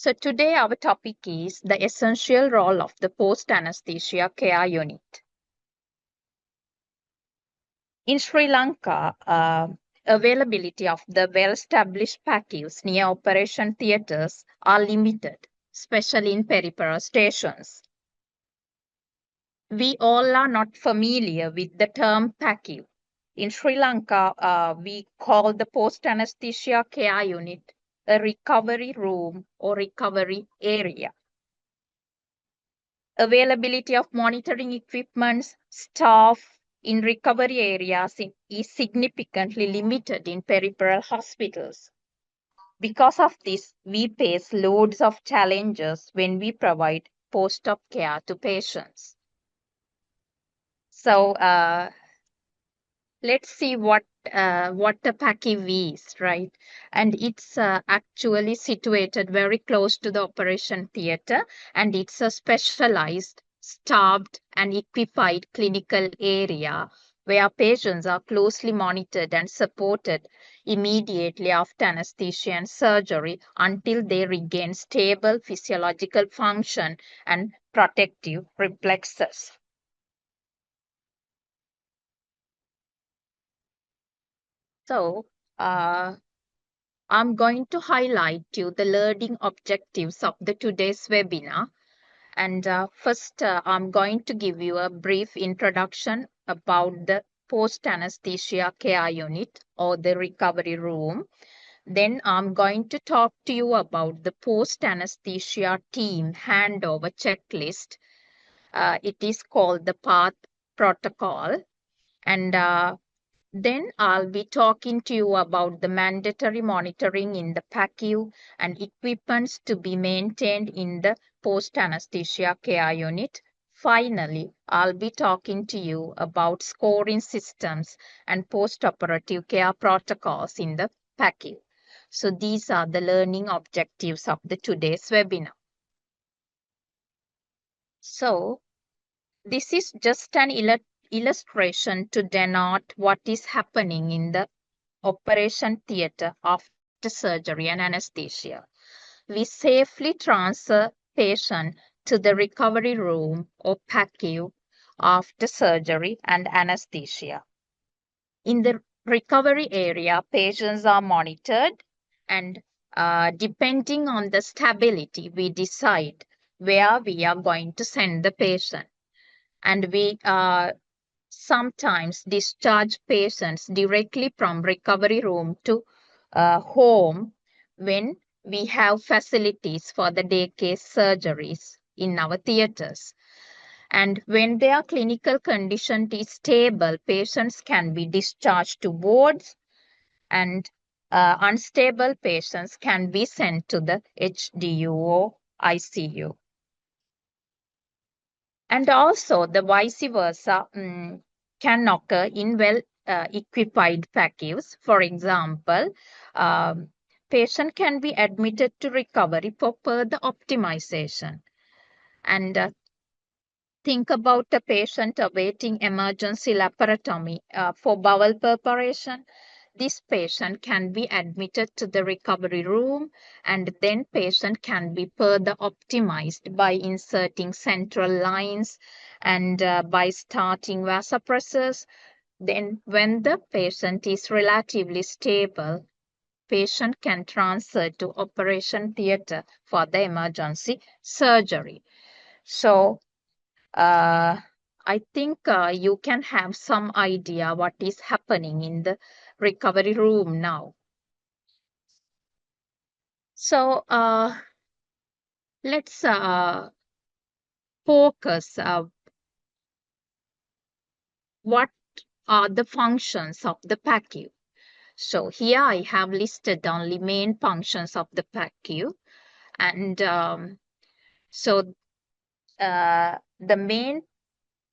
So today our topic is the essential role of the post-anesthesia care unit. In Sri Lanka, availability of the well-established PACUs near operation theatres are limited, especially in peripheral stations. We all are not familiar with the term PACU. In Sri Lanka, we call the post-anesthesia care unit a recovery room or recovery area. Availability of monitoring equipment, staff in recovery areas is significantly limited in peripheral hospitals. Because of this, we face loads of challenges when we provide post-op care to patients. So let's see what the PACU is, right? And it's actually situated very close to the operation theater, and it's a specialized, staffed, and equipped clinical area where patients are closely monitored and supported immediately after anesthesia and surgery until they regain stable physiological function and protective reflexes. So, I'm going to highlight you the learning objectives of the today's webinar. And first, I'm going to give you a brief introduction about the post-anesthesia care unit or the recovery room. Then I'm going to talk to you about the post-anesthesia team handover checklist. It is called the PATH protocol. And then I'll be talking to you about the mandatory monitoring in the PACU and equipments to be maintained in the post-anesthesia care unit. Finally, I'll be talking to you about scoring systems and post-operative care protocols in the PACU. So these are the learning objectives of the today's webinar. So this is just an illustration to denote what is happening in the operation theater after surgery and anesthesia. We safely transfer patient to the recovery room or PACU after surgery and anesthesia. In the recovery area, patients are monitored, and depending on the stability, we decide where we are going to send the patient. And we sometimes discharge patients directly from recovery room to home when we have facilities for the day case surgeries in our theaters. And when their clinical condition is stable, patients can be discharged to wards, and unstable patients can be sent to the HDU or ICU. And also the vice versa can occur in well-equipped PACUs. For example, patient can be admitted to recovery for further optimization. And think about a patient awaiting emergency laparotomy for bowel preparation. This patient can be admitted to the recovery room, and then patient can be further optimized by inserting central lines and by starting vasopressors. Then when the patient is relatively stable, patient can transfer to operation theater for the emergency surgery. So I think you can have some idea what is happening in the recovery room now. So let's focus what are the functions of the PACU. So here I have listed only main functions of the PACU, and so the main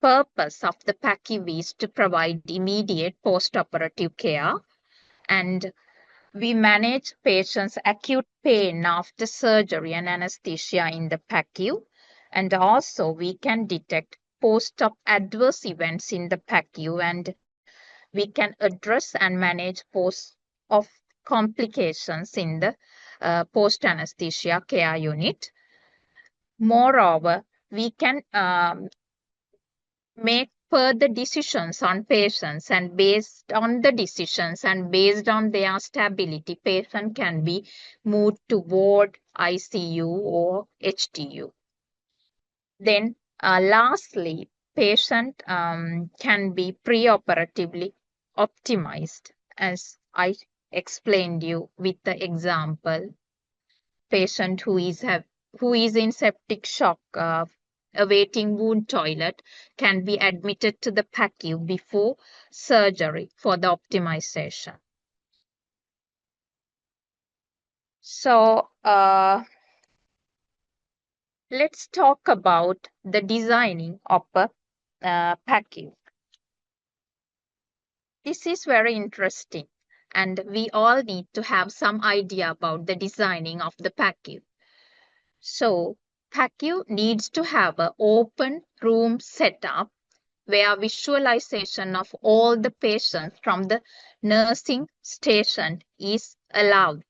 purpose of the PACU is to provide immediate post-operative care, and we manage patients' acute pain after surgery and anesthesia in the PACU, and also we can detect post-op adverse events in the PACU, and we can address and manage post-op complications in the post-anesthesia care unit. Moreover, we can make further decisions on patients, and based on the decisions and based on their stability, patient can be moved to ward, ICU or HTU. Then lastly, patient can be preoperatively optimized, as I explained you with the example. Patient who is in septic shock awaiting wound toilet can be admitted to the PACU before surgery for the optimization. So let's talk about the designing of a PACU. This is very interesting, and we all need to have some idea about the designing of the PACU. So PACU needs to have an open room setup where visualization of all the patients from the nursing station is allowed.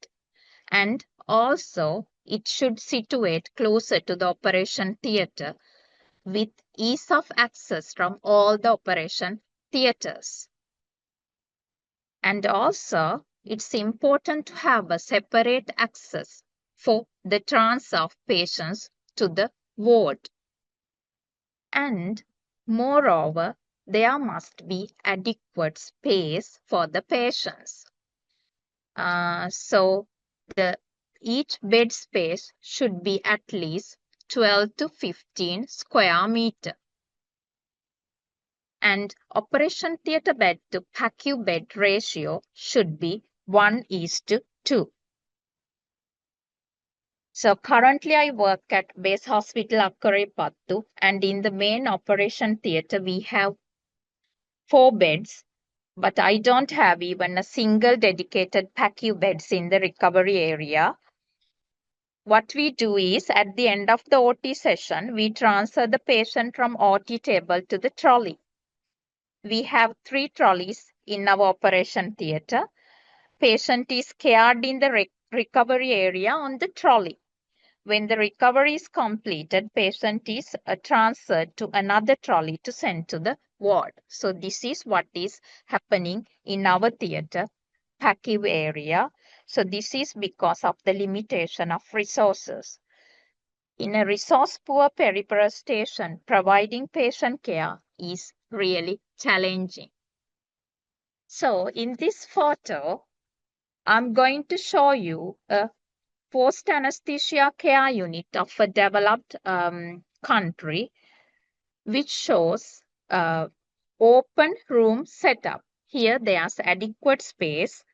And also, it should situate closer to the operation theatre with ease of access from all the operation theatres. And also, it's important to have a separate access for the transfer of patients to the ward. And moreover, there must be adequate space for the patients. So each bed space should be at least 12 to 15 square meter. And operation theatre bed to PACU bed ratio should be 1:2. So currently I work at Base Hospital Akkarepattu, and in the main operation theatre we have 4 beds, but I don't have even a single dedicated PACU beds in the recovery area. What we do is, at the end of the OT session, we transfer the patient from OT table to the trolley. We have 3 trolleys in our operation theatre. Patient is cared in the recovery area on the trolley. When the recovery is completed, patient is transferred to another trolley to send to the ward. So this is what is happening in our theatre PACU area. So this is because of the limitation of resources. In a resource-poor peripheral station, providing patient care is really challenging. So in this photo, I'm going to show you a post-anesthesia care unit of a developed country, which shows open room setup. Here there's adequate space.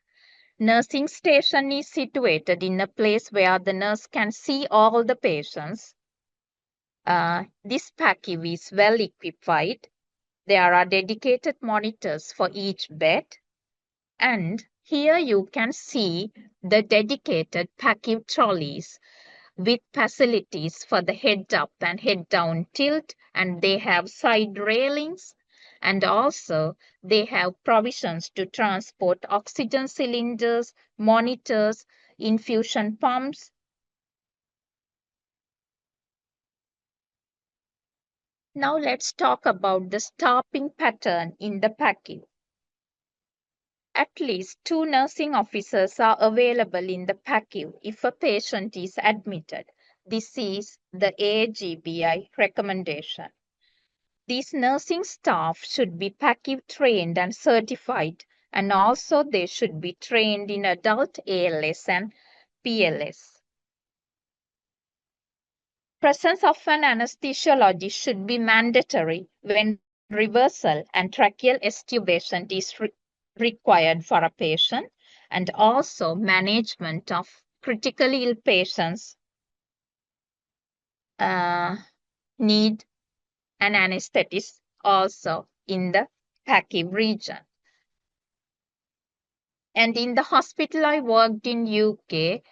Nursing station is situated in a place where the nurse can see all the patients. This PACU is well equipped. There are dedicated monitors for each bed. And here you can see the dedicated PACU trolleys with facilities for the head up and head down tilt, and they have side railings, and also they have provisions to transport oxygen cylinders, monitors, infusion pumps. Now let's talk about the staffing pattern in the PACU. At least 2 nursing officers are available in the PACU if a patient is admitted. This is the AGBI recommendation. These nursing staff should be PACU trained and certified, and also they should be trained in adult ALS and PLS. Presence of an anesthesiologist should be mandatory when reversal and tracheal extubation is required for a patient, and also management of critically ill patients need an anesthetist also in the PACU region. And in the hospital I worked in UK,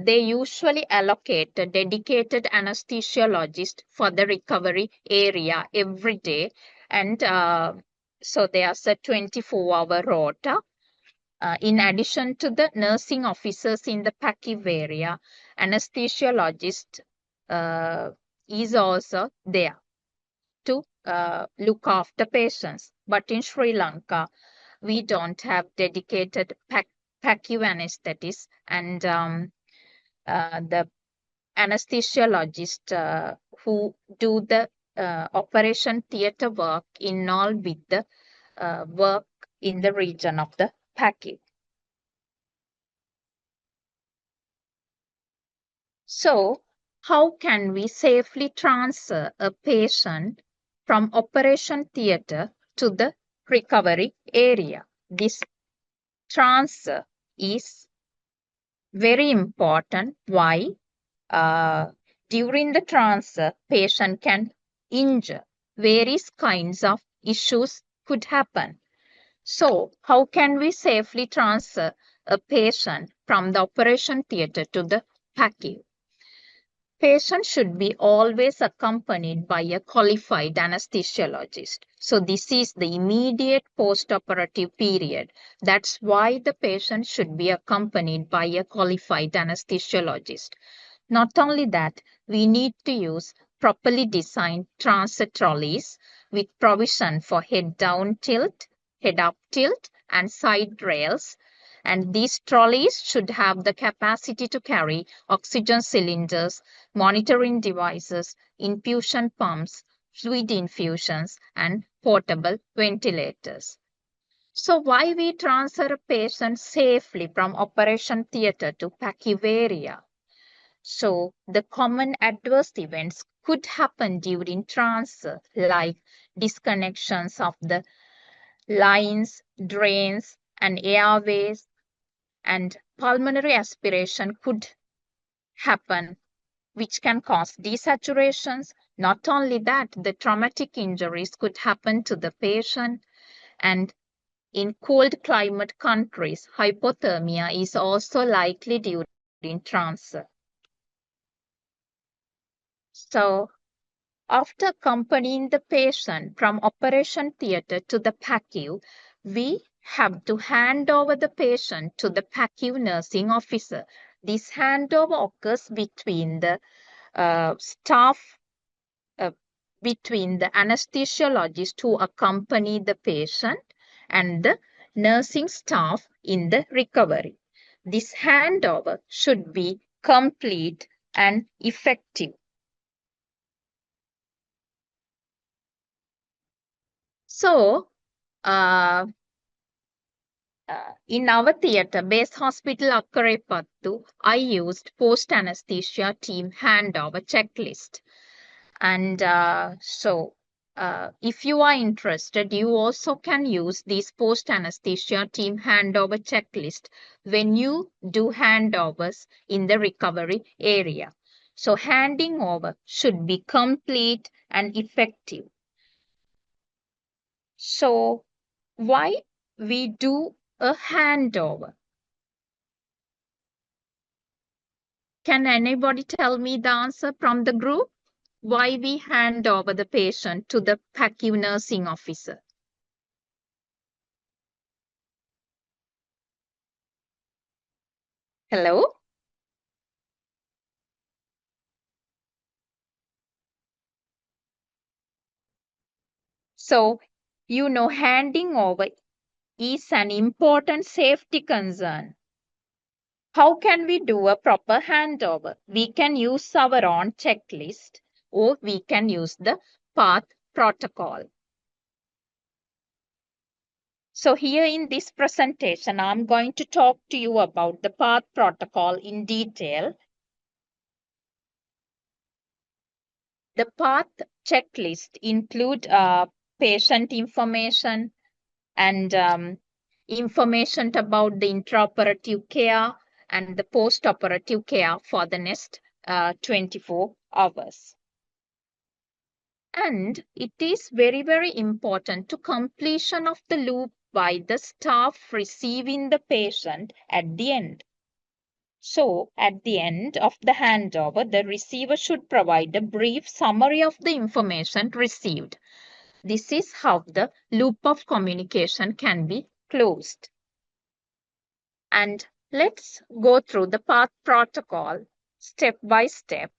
they usually allocate a dedicated anesthesiologist for the recovery area every day. And so there's a 24-hour rota. In addition to the nursing officers in the PACU area, anesthesiologist is also there to look after patients. But in Sri Lanka, we don't have dedicated PACU anesthetists, and the anesthesiologist who do the operation theater work involved with the work in the region of the PACU. So, how can we safely transfer a patient from operation theater to the recovery area? This transfer is very important. Why? During the transfer, patient can injure. Various kinds of issues could happen. So, how can we safely transfer a patient from the operation theater to the PACU? Patient should be always accompanied by a qualified anesthesiologist. So this is the immediate post-operative period. That's why the patient should be accompanied by a qualified anesthesiologist. Not only that, we need to use properly designed transfer trolleys with provision for head down tilt, head up tilt, and side rails. And these trolleys should have the capacity to carry oxygen cylinders, monitoring devices, infusion pumps, fluid infusions, and portable ventilators. So why we transfer a patient safely from operation theater to PACU area? So the common adverse events could happen during transfer, like disconnections of the lines, drains, and airways, and pulmonary aspiration could happen, which can cause desaturations. Not only that, the traumatic injuries could happen to the patient, and in cold climate countries, hypothermia is also likely during transfer. So, after accompanying the patient from operation theater to the PACU, we have to hand over the patient to the PACU nursing officer. This handover occurs between the staff, between the anesthesiologist who accompany the patient and the nursing staff in the recovery. This handover should be complete and effective. So, in our theatre-based hospital Akkarepattu, I used post-anesthesia team handover checklist. And if you are interested, you also can use this post-anesthesia team handover checklist when you do handovers in the recovery area. So handing over should be complete and effective. So why we do a handover? Can anybody tell me the answer from the group? Why we hand over the patient to the PACU nursing officer? Hello? So, handing over is an important safety concern. How can we do a proper handover? We can use our own checklist, or we can use the PATH protocol. So here in this presentation, I'm going to talk to you about the PATH protocol in detail. The PATH checklist include patient information and information about the intraoperative care and the post-operative care for the next 24 hours. And it is very, very important to completion of the loop by the staff receiving the patient at the end. So, at the end of the handover, the receiver should provide a brief summary of the information received. This is how the loop of communication can be closed. And let's go through the path protocol step by step.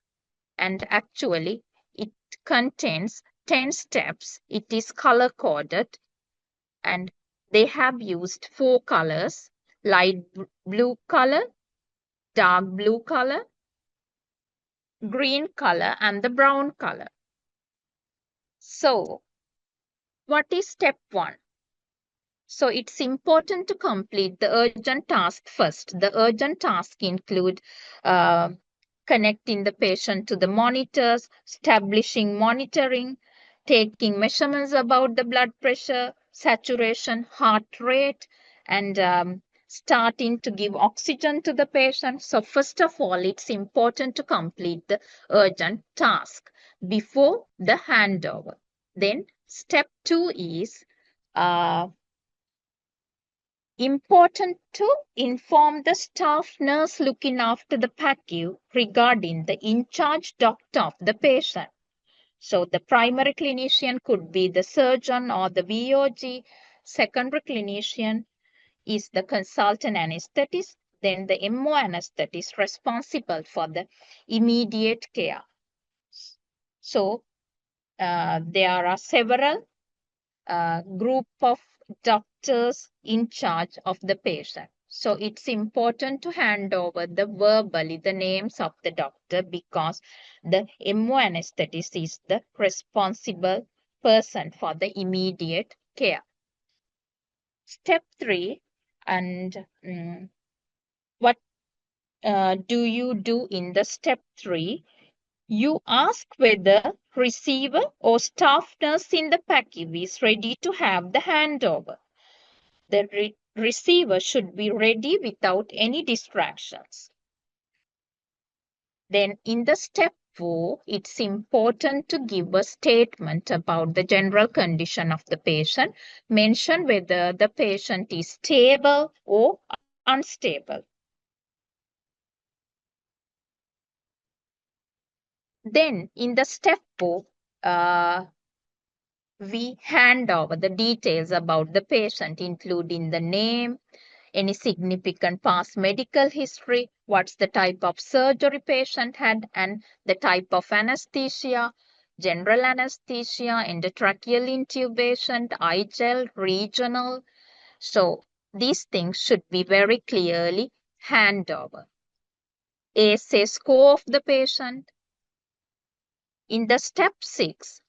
And actually, it contains 10 steps. It is color coded, and they have used 4 colors: light blue color, dark blue color, green color, and the brown color. So, what is step 1? So it's important to complete the urgent task first. The urgent task include connecting the patient to the monitors, establishing monitoring, taking measurements about the blood pressure, saturation, heart rate, and starting to give oxygen to the patient. So first of all, it's important to complete the urgent task before the handover. Then step 2 is important to inform the staff nurse looking after the PACU regarding the in-charge doctor of the patient. So the primary clinician could be the surgeon or the VOG. Secondary clinician is the consultant anesthetist. Then the MO anesthetist responsible for the immediate care. So there are several group of doctors in charge of the patient. So it's important to hand over verbally the names of the doctor, because the MO anesthetist is the responsible person for the immediate care. Step 3, and what do you do in the step 3? You ask whether receiver or staff nurse in the PACU is ready to have the handover. The receiver should be ready without any distractions. Then in the step 4, it's important to give a statement about the general condition of the patient. Mention whether the patient is stable or unstable. Then in the step 4, we hand over the details about the patient, including the name, any significant past medical history, what's the type of surgery patient had, and the type of anesthesia, general anesthesia, endotracheal intubation, IGEL, regional. So these things should be very clearly handed over. ASA score of the patient. In the step 6,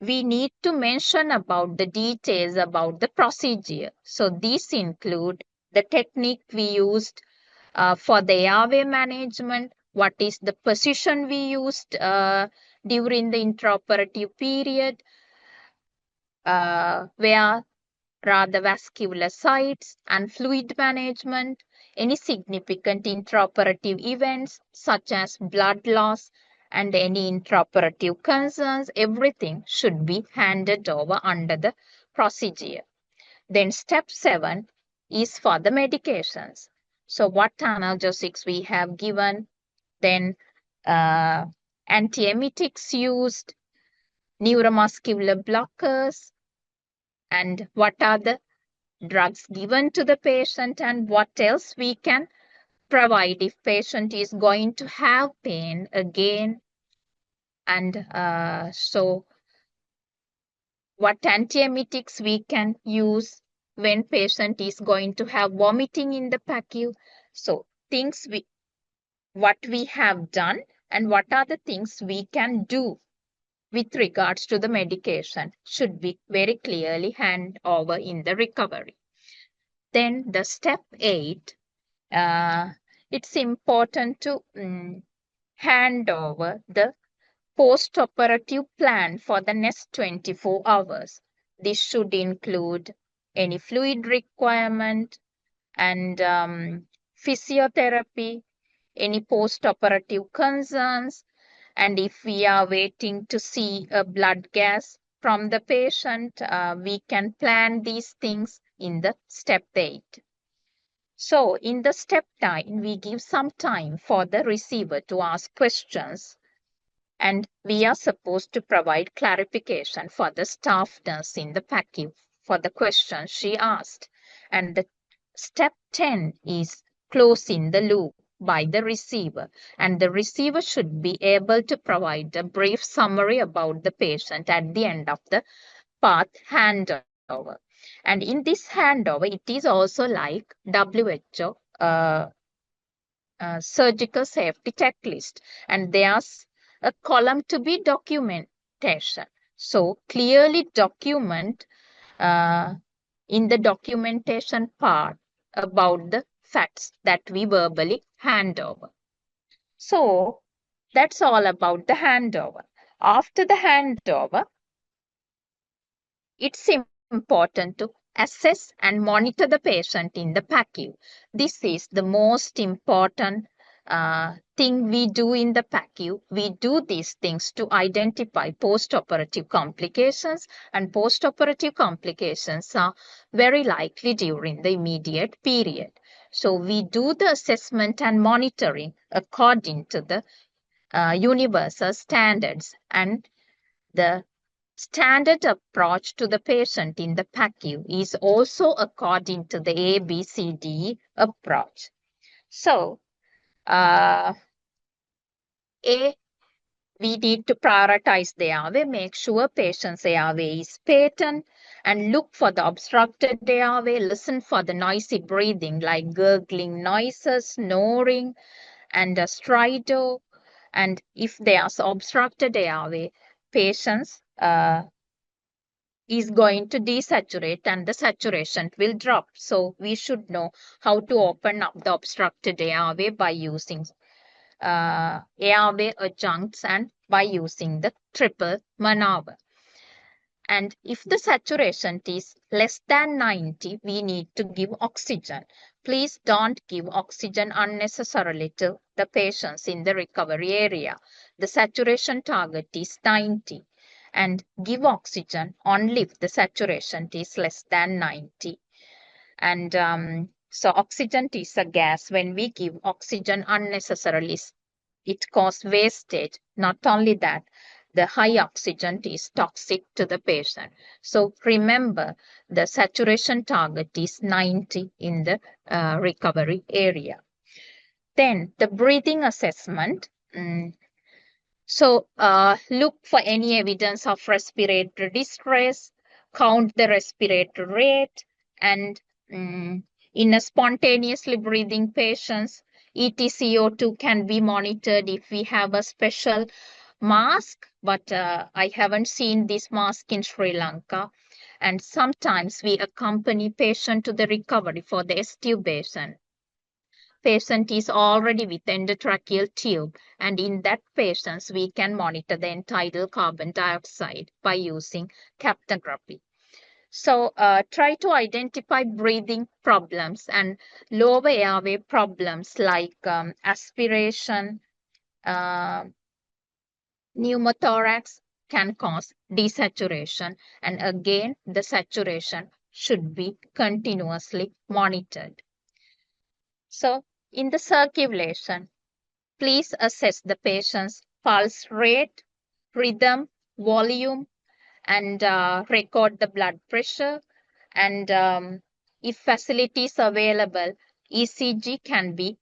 we need to mention about the details about the procedure. So these include the technique we used for the airway management, what is the position we used during the intraoperative period, where are the vascular sites, and fluid management, any significant intraoperative events such as blood loss, and any intraoperative concerns. Everything should be handed over under the procedure. Then step 7 is for the medications. So what analgesics we have given, then antiemetics used, neuromuscular blockers, and what are the drugs given to the patient, and what else we can provide if patient is going to have pain again. And so what antiemetics we can use when patient is going to have vomiting in the PACU. So what we have done, and what are the things we can do with regards to the medication should be very clearly hand over in the recovery. Then the step 8, it's important to hand over the post-operative plan for the next 24 hours. This should include any fluid requirement and physiotherapy, any post-operative concerns, and if we are waiting to see a blood gas from the patient, we can plan these things in the step 8. So in the step 9, we give some time for the receiver to ask questions, and we are supposed to provide clarification for the staff nurse in the PACU for the questions she asked. And the step 10 is closing the loop by the receiver. And the receiver should be able to provide a brief summary about the patient at the end of the path handover. And in this handover, it is also like WHO surgical safety checklist, and there's a column to be documentation. So clearly document uh, in the documentation part about the facts that we verbally hand over. So that's all about the handover. After the handover, it's important to assess and monitor the patient in the PACU. This is the most important thing we do in the PACU. We do these things to identify post-operative complications, and post-operative complications are very likely during the immediate period. So we do the assessment and monitoring according to the universal standards, and the standard approach to the patient in the PACU is also according to the ABCD approach. So, A, we need to prioritize the airway, make sure patient's airway is patent, and look for the obstructed airway, listen for the noisy breathing like gurgling noises, snoring, and a stridor. And if there's obstructed airway, patients is going to desaturate and the saturation will drop. So we should know how to open up the obstructed airway by using airway adjuncts and by using the triple maneuver. And if the saturation is less than 90, we need to give oxygen. Please don't give oxygen unnecessarily to the patients in the recovery area. The saturation target is 90, and give oxygen only if the saturation is less than 90. And so oxygen is a gas. When we give oxygen unnecessarily, it causes wastage. Not only that, the high oxygen is toxic to the patient. So remember, the saturation target is 90 in the recovery area. Then the breathing assessment. So look for any evidence of respiratory distress, count the respiratory rate, and in a spontaneously breathing patients, EtCO2 can be monitored if we have a special mask, but I haven't seen this mask in Sri Lanka. And sometimes we accompany patient to the recovery for the extubation. Patient is already with endotracheal tube, and in that patients we can monitor the end-tidal carbon dioxide by using capnography. So try to identify breathing problems and lower airway problems like aspiration, pneumothorax can cause desaturation, and again the saturation should be continuously monitored. So in the circulation, please assess the patient's pulse rate, rhythm, volume, and record the blood pressure. And if facilities available, ECG can be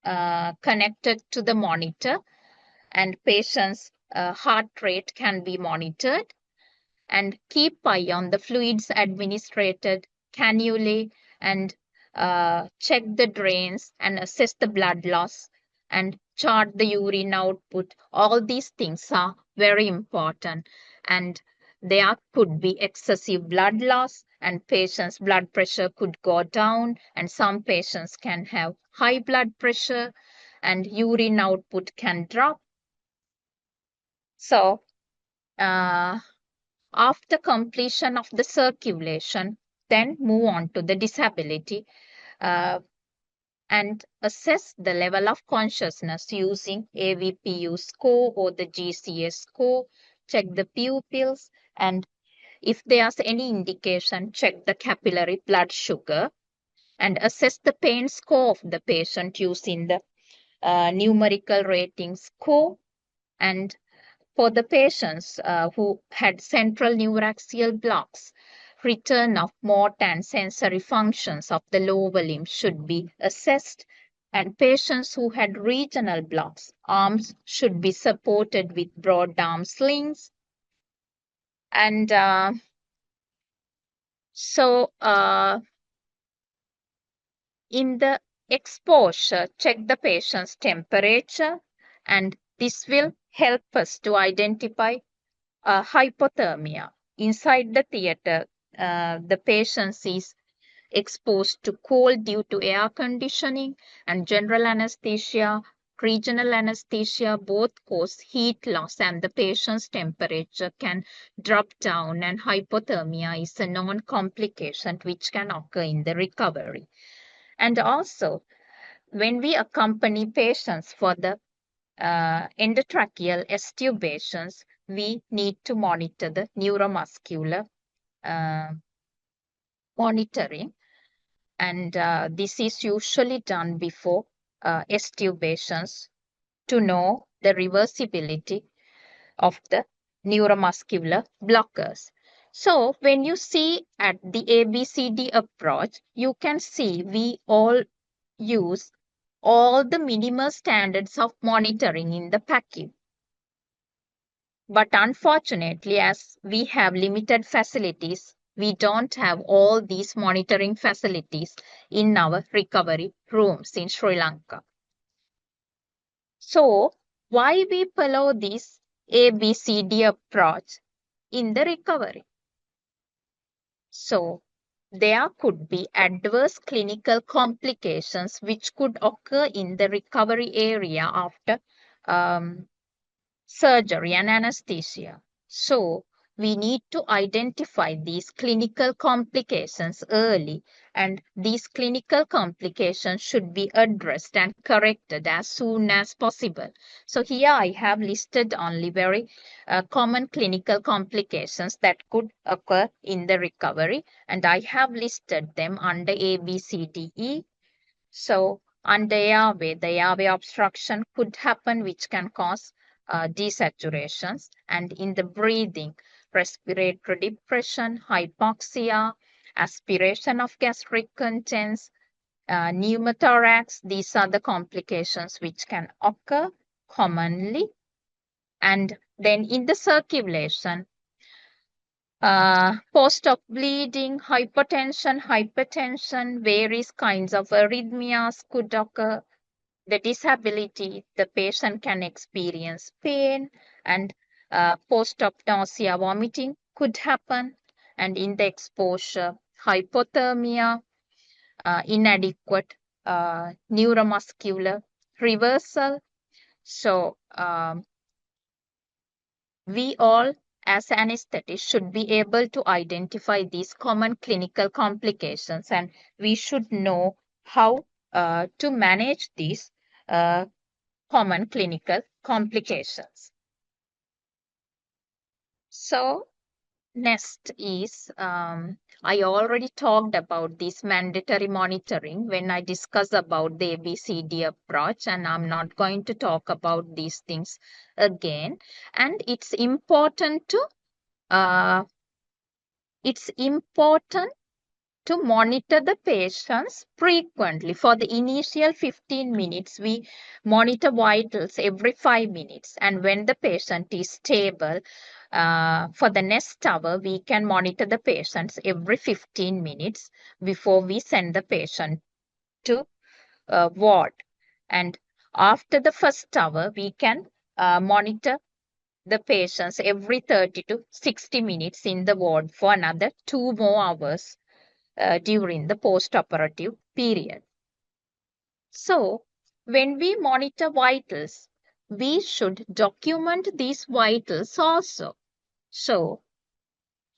connected to the monitor, and patient's heart rate can be monitored. And keep eye on the fluids administered, cannulae, and check the drains and assess the blood loss and chart the urine output. All these things are very important, and there could be excessive blood loss, and patients' blood pressure could go down, and some patients can have high blood pressure, and urine output can drop. So after completion of the circulation, then move on to the disability and assess the level of consciousness using AVPU score or the GCS score, check the pupils, and if there's any indication, check the capillary blood sugar, and assess the pain score of the patient using the numerical rating score. And for the patients who had central neuraxial blocks, return of motor and sensory functions of the lower limb should be assessed, and patients who had regional blocks, arms should be supported with broad arm slings. And in the exposure, check the patient's temperature, and this will help us to identify hypothermia. Inside the theater, the patient is exposed to cold due to air conditioning, and general anesthesia, regional anesthesia both cause heat loss, and the patient's temperature can drop down, and hypothermia is a known complication which can occur in the recovery. And also, when we accompany patients for the endotracheal extubations, we need to monitor the neuromuscular monitoring, and this is usually done before extubations to know the reversibility of the neuromuscular blockers. So when you see at the ABCD approach, you can see we all use all the minimal standards of monitoring in the PACU. But unfortunately, as we have limited facilities, we don't have all these monitoring facilities in our recovery rooms in Sri Lanka. So why we follow this ABCD approach in the recovery? So there could be adverse clinical complications which could occur in the recovery area after surgery and anesthesia. So we need to identify these clinical complications early, and these clinical complications should be addressed and corrected as soon as possible. So here I have listed only very common clinical complications that could occur in the recovery, and I have listed them under A, B, C, D, E. So under airway, the airway obstruction could happen, which can cause desaturations, and in the breathing, respiratory depression, hypoxia, aspiration of gastric contents, pneumothorax. These are the complications which can occur commonly. And then in the circulation, post-op bleeding, hypertension, various kinds of arrhythmias could occur. The disability, the patient can experience pain, and post-op nausea, vomiting could happen. And in the exposure, hypothermia, inadequate neuromuscular reversal. So we all as anesthetists should be able to identify these common clinical complications, and we should know how to manage these common clinical complications. So next is, I already talked about this mandatory monitoring when I discussed about the ABCD approach, and I'm not going to talk about these things again. And it's important to monitor the patients frequently. For the initial 15 minutes, we monitor vitals every 5 minutes. And when the patient is stable, for the next hour, we can monitor the patients every 15 minutes before we send the patient to ward. And after the first hour, we can monitor the patients every 30 to 60 minutes in the ward for another 2 more hours during the post-operative period. So when we monitor vitals, we should document these vitals also. So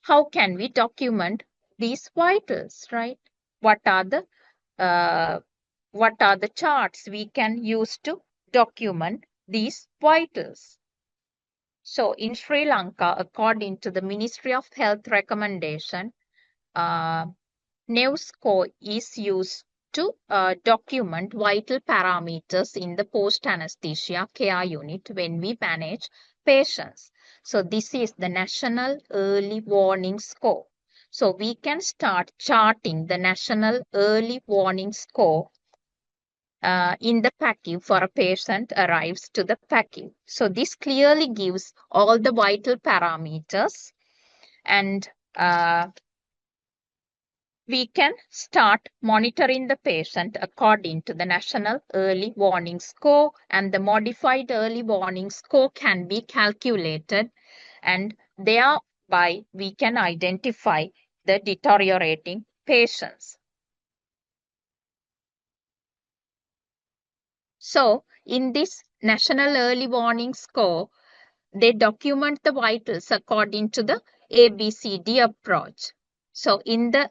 how can we document these vitals, right? What are the charts we can use to document these vitals? So in Sri Lanka, according to the Ministry of Health recommendation, NEWSCO is used to document vital parameters in the post-anesthesia care unit when we manage patients. So this is the National Early Warning Score. So we can start charting the national early warning score in the PACU for a patient arrives to the PACU. So this clearly gives all the vital parameters, and we can start monitoring the patient according to the national early warning score, and the modified early warning score can be calculated, and thereby we can identify the deteriorating patients. So in this national early warning score, they document the vitals according to the ABCD approach. So in the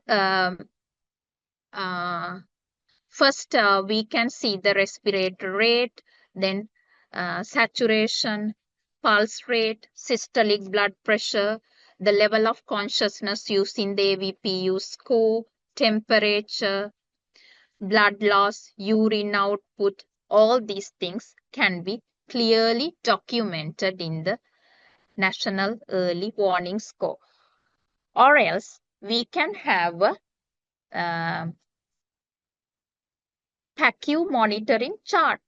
first, we can see the respiratory rate, then saturation, pulse rate, systolic blood pressure, the level of consciousness using the AVPU score, temperature, blood loss, urine output. All these things can be clearly documented in the National Early Warning Score. Or else we can have a PACU monitoring chart.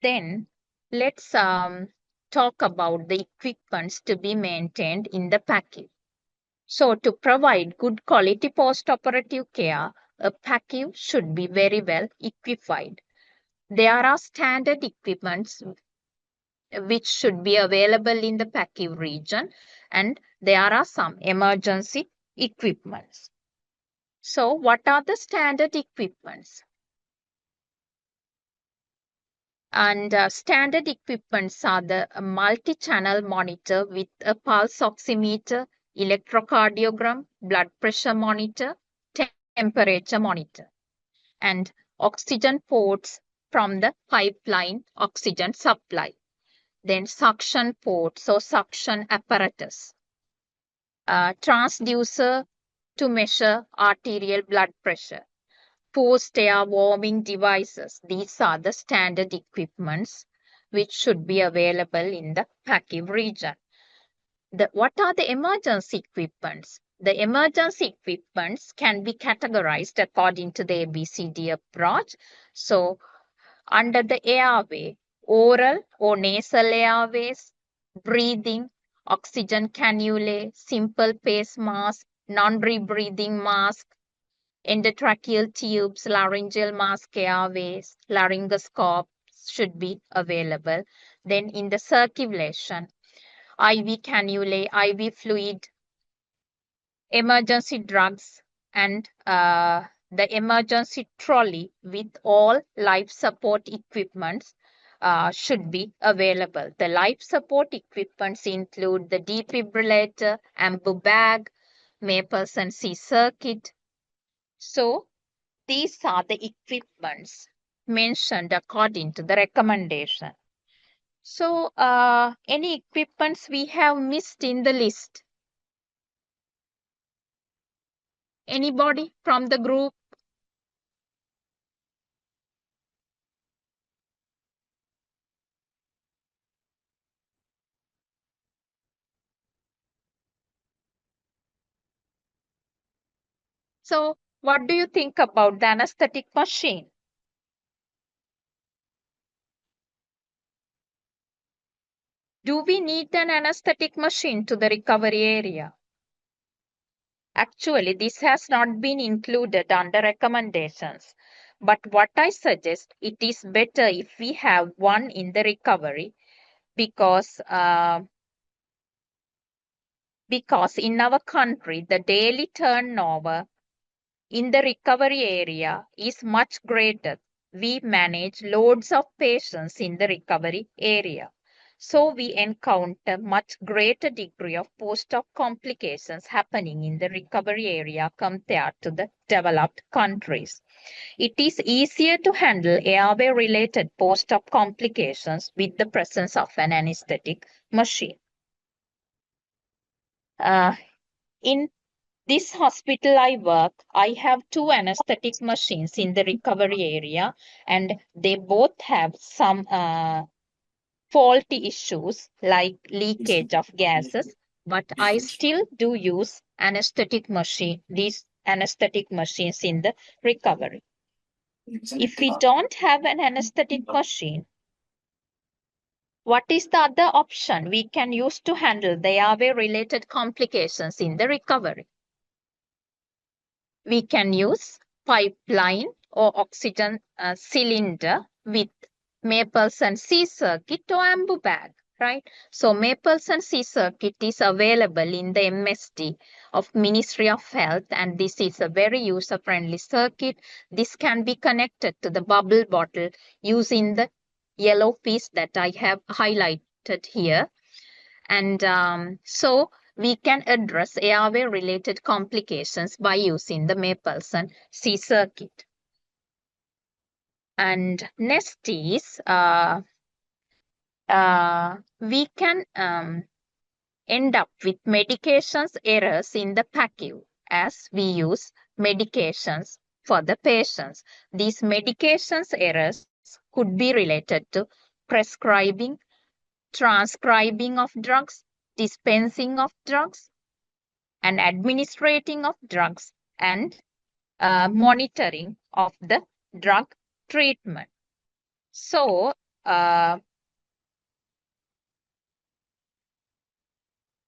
Then let's talk about the equipments to be maintained in the PACU. So to provide good quality post-operative care, a PACU should be very well equipped. There are standard equipments which should be available in the PACU region, and there are some emergency equipments. So what are the standard equipments? And standard equipments are the multi-channel monitor with a pulse oximeter, electrocardiogram, blood pressure monitor, temperature monitor, and oxygen ports from the pipeline oxygen supply. Then suction ports or suction apparatus, transducer to measure arterial blood pressure, post-air warming devices. These are the standard equipments which should be available in the PACU region. What are the emergency equipments? The emergency equipments can be categorized according to the ABCD approach. So under the airway, oral or nasal airways, breathing, oxygen cannulae, simple pace mask, non-rebreathing mask, endotracheal tubes, laryngeal mask airways, laryngoscope should be available. Then in the circulation, IV cannulae, IV fluid, emergency drugs, and the emergency trolley with all life support equipments should be available. The life support equipments include the defibrillator, ambu bag, Mapleson C circuit. So these are the equipments mentioned according to the recommendation. So any equipments we have missed in the list? Anybody from the group? So what do you think about the anesthetic machine? Do we need an anesthetic machine to the recovery area? Actually, this has not been included under recommendations. But what I suggest, it is better if we have one in the recovery, because in our country, the daily turnover in the recovery area is much greater. We manage loads of patients in the recovery area. So we encounter much greater degree of post-op complications happening in the recovery area compared to the developed countries. It is easier to handle airway-related post-op complications with the presence of an anesthetic machine. In this hospital I work, I have 2 anesthetic machines in the recovery area, and they both have some faulty issues like leakage of gases, but I still do use these anesthetic machines in the recovery. If we don't have an anesthetic machine, what is the other option we can use to handle the airway-related complications in the recovery? We can use pipeline or oxygen cylinder with Mapleson C circuit or ambu bag, right? So Mapleson C circuit is available in the MSD of Ministry of Health, and this is a very user-friendly circuit. This can be connected to the bubble bottle using the yellow piece that I have highlighted here. And so we can address airway-related complications by using the Mapleson C circuit. And next is we can end up with medications errors in the PACU as we use medications for the patients. These medications errors could be related to prescribing, transcribing of drugs, dispensing of drugs, and administrating of drugs, and monitoring of the drug treatment. So,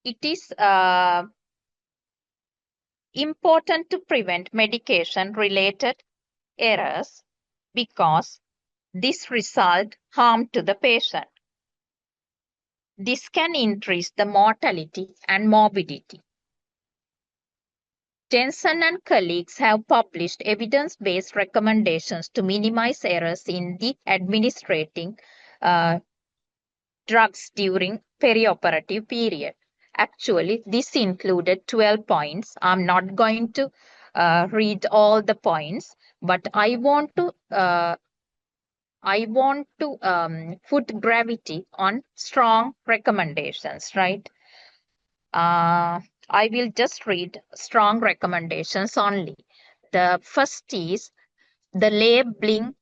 it is important to prevent medication-related errors because this result harm to the patient. This can increase the mortality and morbidity. Jensen and colleagues have published evidence-based recommendations to minimize errors in the administrating drugs during perioperative period. Actually, this included 12 points. I'm not going to read all the points, but I want to put gravity on strong recommendations, right? I will just read strong recommendations only. The first is the labeling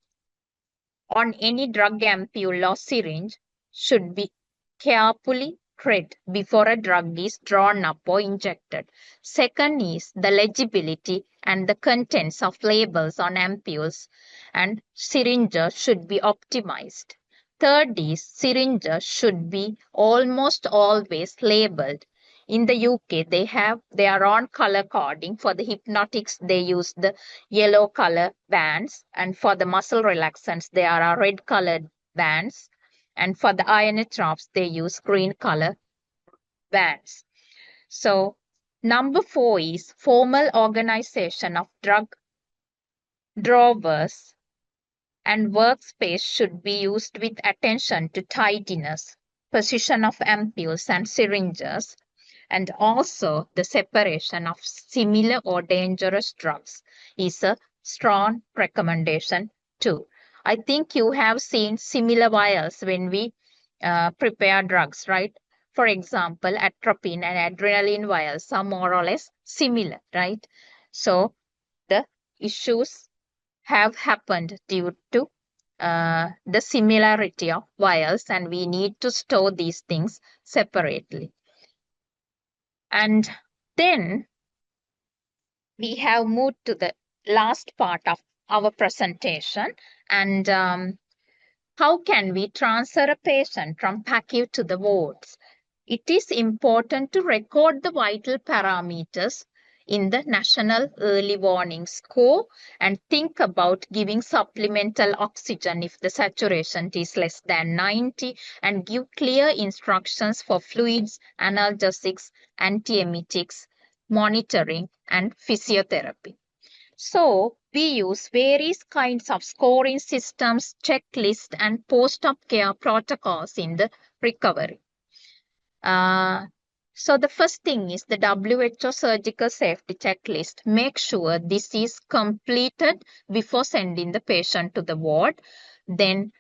on any drug ampule or syringe should be carefully read before a drug is drawn up or injected. Second is the legibility and the contents of labels on ampules and syringes should be optimized. Third is syringes should be almost always labeled. In the UK, they have their own color coding. For the hypnotics, they use the yellow color bands, and for the muscle relaxants, there are red colored bands, and for the ionotropes, they use green color bands. So number 4 is formal organization of drug drawers and workspace should be used with attention to tidiness, position of ampules and syringes, and also the separation of similar or dangerous drugs is a strong recommendation too. I think you have seen similar vials when we prepare drugs, right? For example, atropine and adrenaline vials are more or less similar, right? So the issues have happened due to the similarity of vials, and we need to store these things separately. And then we have moved to the last part of our presentation. And how can we transfer a patient from PACU to the wards? It is important to record the vital parameters in the National Early Warning Score and think about giving supplemental oxygen if the saturation is less than 90 and give clear instructions for fluids, analgesics, antiemetics, monitoring, and physiotherapy. So we use various kinds of scoring systems, checklists, and post-op care protocols in the recovery. So the first thing is the WHO surgical safety checklist. Make sure this is completed before sending the patient to the ward. Then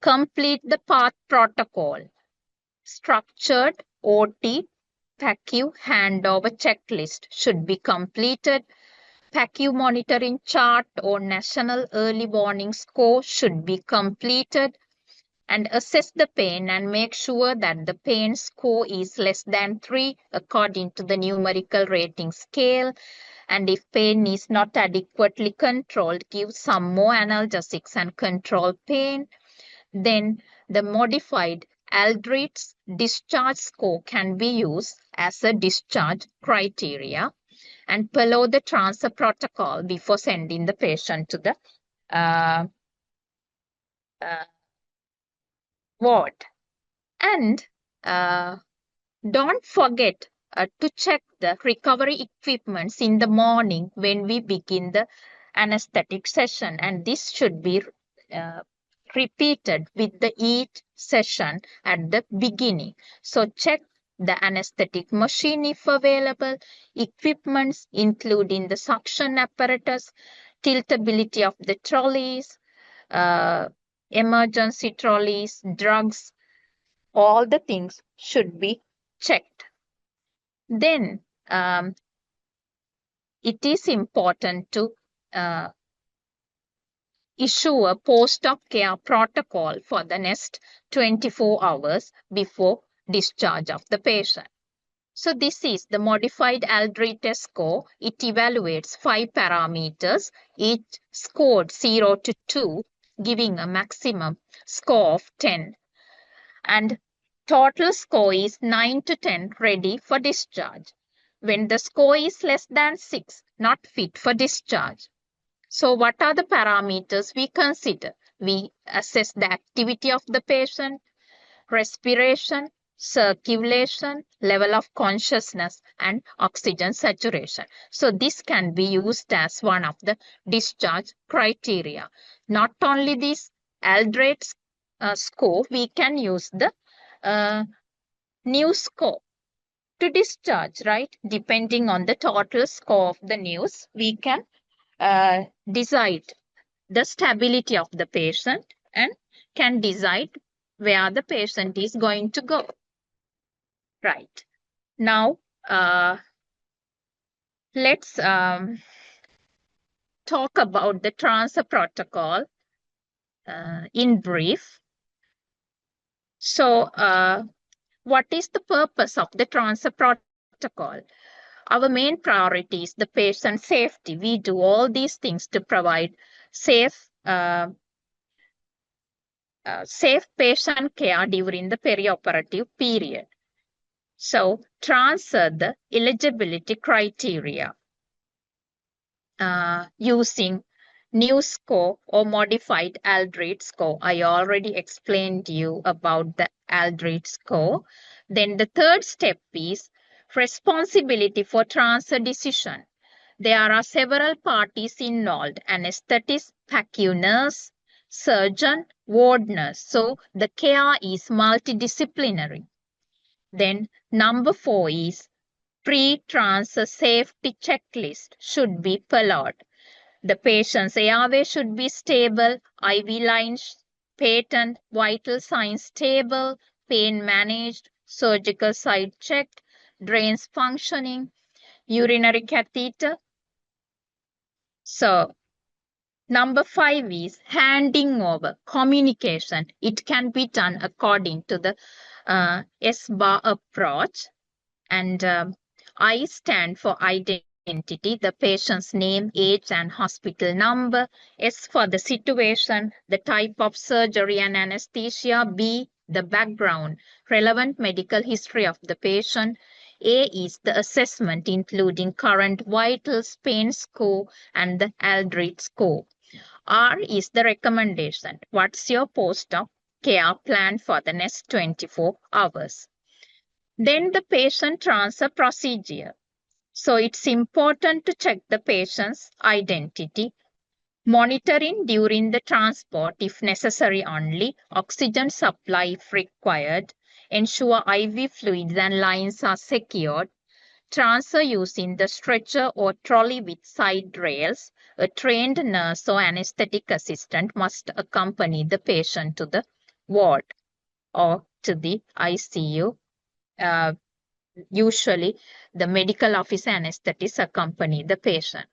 complete the path protocol. Structured OT PACU handover checklist should be completed. PACU monitoring chart or National Early Warning Score should be completed. and assess the pain and make sure that the pain score is less than 3 according to the numerical rating scale. And if pain is not adequately controlled, give some more analgesics and control pain. Then the modified Aldrich's discharge score can be used as a discharge criteria, and follow the transfer protocol before sending the patient to the uh, uh, ward. And don't forget to check the recovery equipments in the morning when we begin the anesthetic session, and this should be repeated with the each session at the beginning. So check the anesthetic machine if available, equipments including the suction apparatus, tiltability of the trolleys, emergency trolleys, drugs, all the things should be checked. Then it is important to issue a post-op care protocol for the next 24 hours before discharge of the patient. So this is the modified Aldrich test score. It evaluates 5 parameters, each scored 0 to 2, giving a maximum score of 10. And total score is 9 to 10, ready for discharge. When the score is less than 6, not fit for discharge. So what are the parameters we consider? We assess the activity of the patient, respiration, circulation, level of consciousness, and oxygen saturation. So this can be used as one of the discharge criteria. Not only this Aldrich score, we can use the new score to discharge, right? Depending on the total score of the news, we can decide the stability of the patient and can decide where the patient is going to go. Right. Now, let's talk about the transfer protocol in brief. So, what is the purpose of the transfer protocol? Our main priority is the patient safety. We do all these things to provide safe patient care during the perioperative period. So, transfer the eligibility criteria using new score or modified Aldrich score. I already explained to you about the Aldrich score. Then the third step is responsibility for transfer decision. There are several parties involved: anesthetist, PACU nurse, surgeon, ward nurse. So the care is multidisciplinary. Then number 4 is pre-transfer safety checklist should be followed. The patient's airway should be stable, IV lines patent, vital signs stable, pain managed, surgical site checked, drains functioning, urinary catheter. So, number 5 is handing over communication. It can be done according to the S-bar approach. And I stand for identity, the patient's name, age, and hospital number. S for the situation, the type of surgery and anesthesia. B, the background, relevant medical history of the patient. A is the assessment, including current vitals, pain score, and the Aldrich score. R is the recommendation. What's your post-op care plan for the next 24 hours? Then the patient transfer procedure. So it's important to check the patient's identity, monitoring during the transport if necessary only, oxygen supply if required, ensure IV fluids and lines are secured, transfer using the stretcher or trolley with side rails. A trained nurse or anesthetic assistant must accompany the patient to the ward or to the ICU. Usually, the medical officer anesthetist accompany the patient.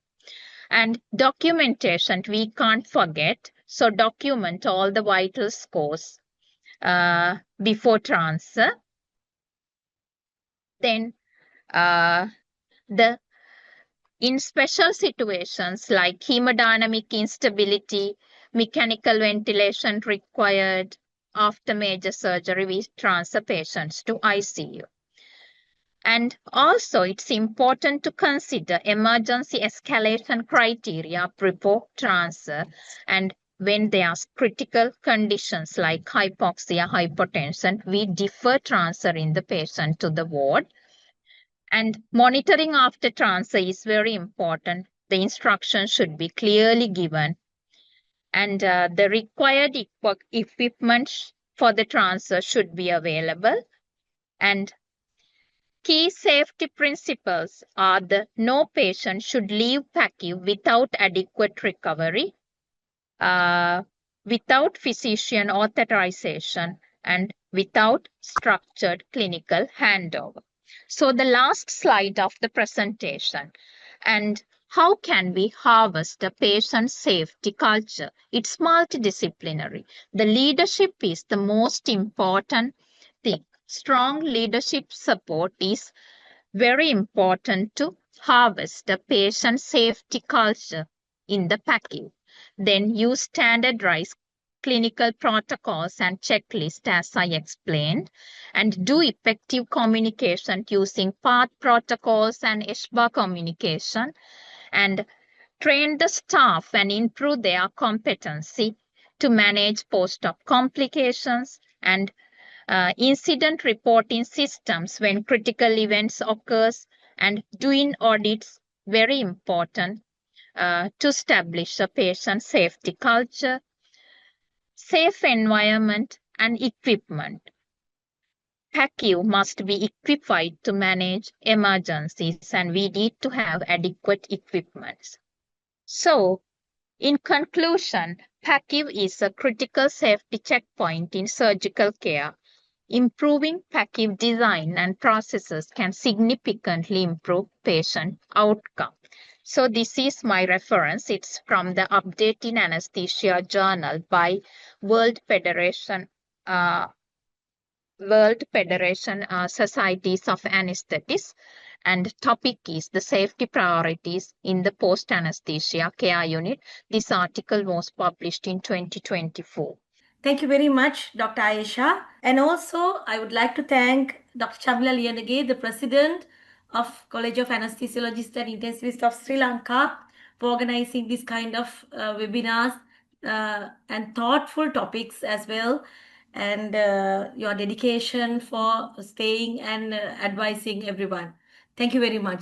And documentation, we can't forget. So document all the vital scores before transfer. Then in special situations like hemodynamic instability, mechanical ventilation required after major surgery, we transfer patients to ICU. And also, it's important to consider emergency escalation criteria before transfer, and when there are critical conditions like hypoxia, hypotension, we defer transferring the patient to the ward. And monitoring after transfer is very important. The instructions should be clearly given. And the required equipment for the transfer should be available. And key safety principles are no patient should leave PACU without adequate recovery, without physician authorization, and without structured clinical handover. So the last slide of the presentation. And how can we harvest a patient safety culture? It's multidisciplinary. The leadership is the most important thing. Strong leadership support is very important to harvest a patient safety culture in the PACU. Then use standardized clinical protocols and checklists as I explained, and do effective communication using PATH protocols and ESHBA communication, and train the staff and improve their competency to manage post-op complications, and incident reporting systems when critical events occurs, and doing audits, very important to establish a patient safety culture, safe environment and equipment. PACU must be equipped to manage emergencies, and we need to have adequate equipment. So, in conclusion, PACU is a critical safety checkpoint in surgical care. Improving PACU design and processes can significantly improve patient outcome. So this is my reference. It's from the Update in Anesthesia journal by World Federation Societies of Anesthetists, and topic is the safety priorities in the post-anesthesia care unit. This article was published in 2024. Thank you very much, Dr. Ayesha. And also, I would like to thank Dr. Chamila Liyanage, the President of College of Anesthesiologists and Intensivists of Sri Lanka, for organizing this kind of webinars and thoughtful topics as well, and your dedication for staying and advising everyone. Thank you very much.